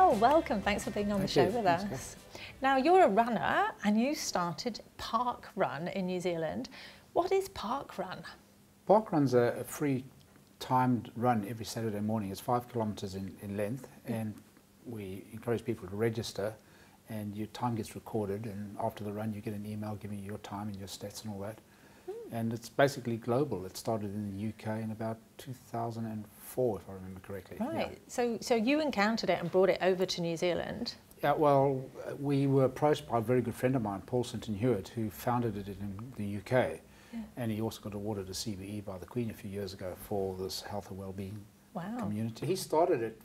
Noel, welcome. Thanks for being on the show with us. Now, you're a runner and you started Parkrun in New Zealand. What is Parkrun? Parkrun's a free timed run every Saturday morning. It's 5 kilometres in length, and we encourage people to register, and your time gets recorded, and after the run you get an email giving you your time and your stats and all that. And it's basically global. It started in the UK in about 2004, if I remember correctly. Right, yeah. So you encountered it and brought it over to New Zealand? Yeah, well, we were approached by a very good friend of mine, Paul St Hewitt, who founded it in the UK. Yeah. And he also got awarded a CBE by the Queen a few years ago for this health and well-being community. He started it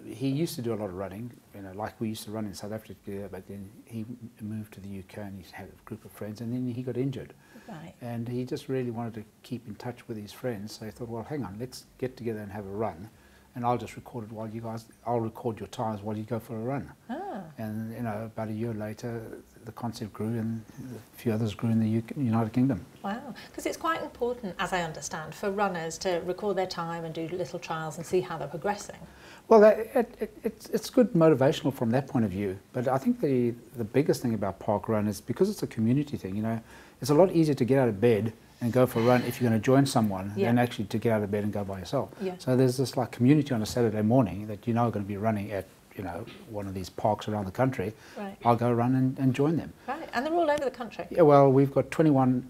he used to do a lot of running, you know, like we used to run in South Africa, but then he moved to the UK and he had a group of friends, and then he got injured. Right. And he just really wanted to keep in touch with his friends, so he thought, well, hang on, let's get together and have a run, and I'll just record it while you guys, I'll record your times while you go for a run. Ah. And, you know, about a year later, the concept grew, and a few others grew in the United Kingdom. Wow, because it's quite important, as I understand, for runners to record their time and do little trials and see how they're progressing. Well, it's good motivational from that point of view, but I think the biggest thing about Parkrun is because it's a community thing, you know, it's a lot easier to get out of bed and go for a run if you're going to join someone than actually to get out of bed and go by yourself. Yeah. So there's this like community on a Saturday morning that you know are going to be running at, you know, one of these parks around the country. Right. I'll go run and join them. Right, and they're all over the country. Yeah, well, we've got 29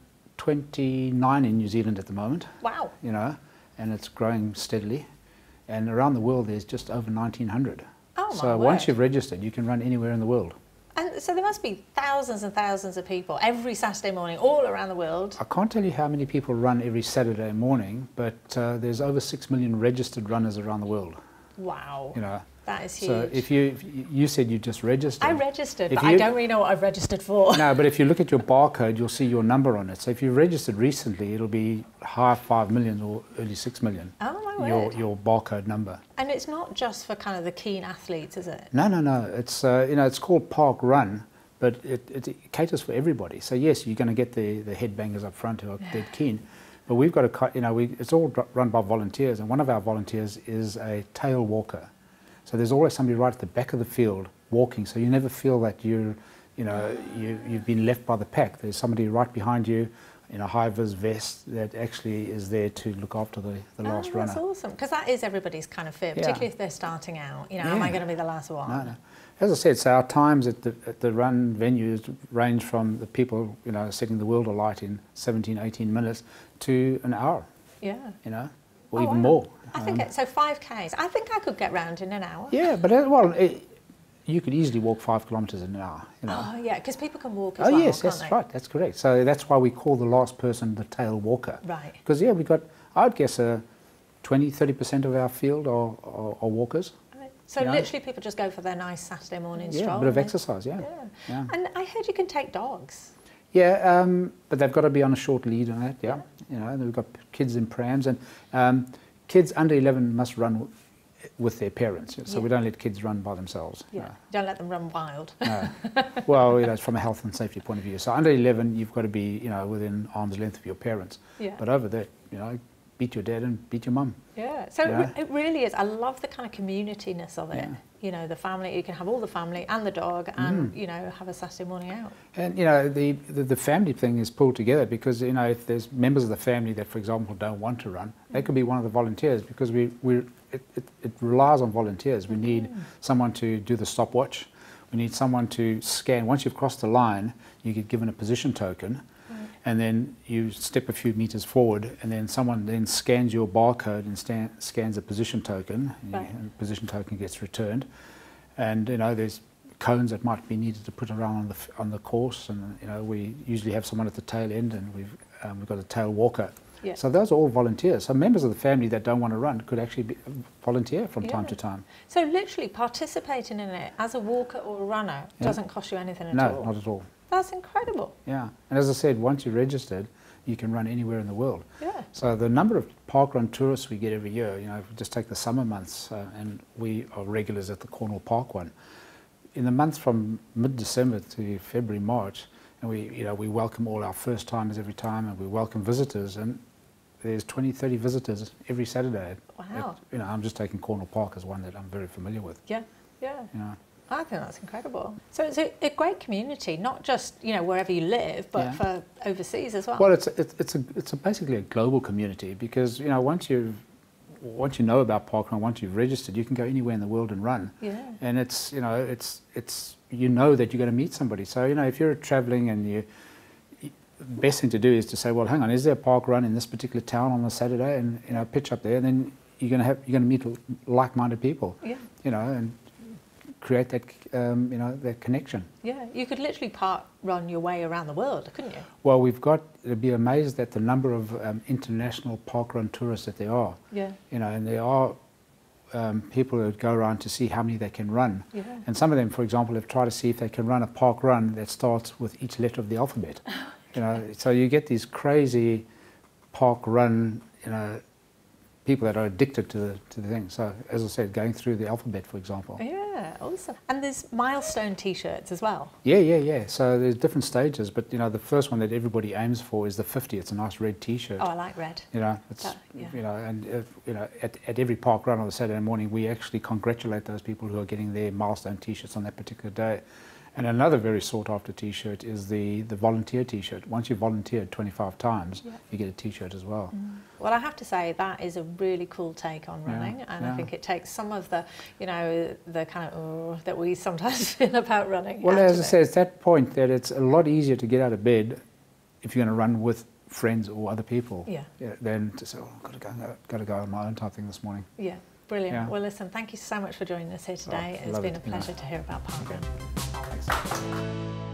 in New Zealand at the moment. Wow. You know, and it's growing steadily. And around the world there's just over 1,900. Oh, my So word. once you've registered, you can run anywhere in the world. And so there must be thousands and thousands of people every Saturday morning all around the world. I can't tell you how many people run every Saturday morning, but there's over 6 million registered runners around the world. Wow. You know, that is huge. So if you said you just registered. I registered, but I don't really know what I've registered for. No, but if you look at your barcode, you'll see your number on it. So if you registered recently, it'll be high 5 million or early 6 million. Oh, my word. Your barcode number. And it's not just for kind of the keen athletes, is it? No, no, no. It's you know, it's called Parkrun, but it caters for everybody. So yes, you're going to get the headbangers up front who are dead keen, but we've got a, you know, it's all run by volunteers, and one of our volunteers is a tail walker. So there's always somebody right at the back of the field walking, so you never feel that you've been left by the pack. There's somebody right behind you in a high-vis vest that actually is there to look after the last runner. That's awesome, because that is everybody's kind of fear, particularly if they're starting out. You know, am I going to be the last one? No, no. As I said, so our times at the run venues range from the people, you know, setting the world alight in 17, 18 minutes to an hour. Yeah. You know, or even more. I think so 5Ks. I think I could get round in an hour. Yeah, but you could easily walk 5 kilometres in an hour. You know. Oh yeah, because people can walk as well. Oh yes, that's right. That's correct. So that's why we call the last person the tail walker. Right. Because yeah, we got, I'd guess 20–30% of our field are walkers. Right. So literally, people just go for their nice Saturday morning stroll. Yeah, a bit of exercise. Yeah. And I heard you can take dogs. Yeah, but they've got to be on a short lead on that. Yeah. You know, we've got kids in prams, and kids under 11 must run with their parents, so we don't let kids run by themselves. Yeah, don't let them run wild. No. Well, you know, it's from a health and safety point of view. So under 11, you've got to be, you know, within arm's length of your parents. Yeah. But over that, you know, beat your dad and beat your mum. Yeah. So it really is. I love the kind of community-ness of it. Yeah. You know, the family. You can have all the family and the dog, and you know, have a Saturday morning out. And you know, the family thing is pulled together because, you know, if there's members of the family that, for example, don't want to run, they could be one of the volunteers, because it relies on volunteers. We need someone to do the stopwatch. We need someone to scan. Once you've crossed the line, you get given a position token, and then you step a few meters forward, and then someone then scans your barcode and scans a position token. And the position token gets returned, and you know, there's cones that might be needed to put around on the course, and you know, we usually have someone at the tail end, and we've got a tail walker. Yeah. So those are all volunteers. So members of the family that don't want to run could actually volunteer from time to time. So literally participating in it as a walker or a runner doesn't cost you anything at all? No, not at all. That's incredible. Yeah, and as I said, once you're registered, you can run anywhere in the world. Yeah. So the number of parkrun tourists we get every year, you know, if we just take the summer months, and we are regulars at the Cornwall Park one. In the months from mid-December to February, March, and we welcome all our first timers every time, and we welcome visitors, and there's 20–30 visitors every Saturday. Wow. You know, I'm just taking Cornwall Park as one that I'm very familiar with. Yeah. Yeah. You know. I think that's incredible. So it's a great community, not just, you know, wherever you live, but for overseas as well. Well, it's basically a global community, because, you know, once you know about Parkrun, once you've registered, you can go anywhere in the world and run. Yeah. And it's, you know, you know that you're going to meet somebody. So, you know, if you're traveling and the best thing to do is to say, well, hang on, is there a park run in this particular town on a Saturday? And, you know, pitch up there, and then you're going to meet like-minded people. Yeah. You know, and create that, you know, that connection. Yeah, you could literally park run your way around the world, couldn't you? Well, you'd be amazed at the number of international parkrun tourists that there are. Yeah. You know, and there are people who go around to see how many they can run. Yeah. And some of them, for example, have tried to see if they can run a park run that starts with each letter of the alphabet. You know, so you get these crazy park run, you know, people that are addicted to the thing. So, as I said, going through the alphabet, for example. Yeah, awesome. And there's milestone T-shirts as well. Yeah. So there's different stages, but, you know, the first one that everybody aims for is the 50. It's a nice red T-shirt. Oh, I like red. You know, you know, and you know, at every park run on a Saturday morning, we actually congratulate those people who are getting their milestone T-shirts on that particular day. And another very sought-after T-shirt is the volunteer T-shirt. Once you've volunteered 25 times, you get a T-shirt as well. Well, I have to say that is a really cool take on running, and I think it takes some of the, you know, the kind of that we sometimes feel about running. Well, as I say, it's that point that it's a lot easier to get out of bed if you're going to run with friends or other people, than to say, oh, I've got to go on my own type thing this morning. Yeah. Brilliant. Well, listen, thank you so much for joining us here today. It's been a pleasure to hear about Parkrun. Thanks.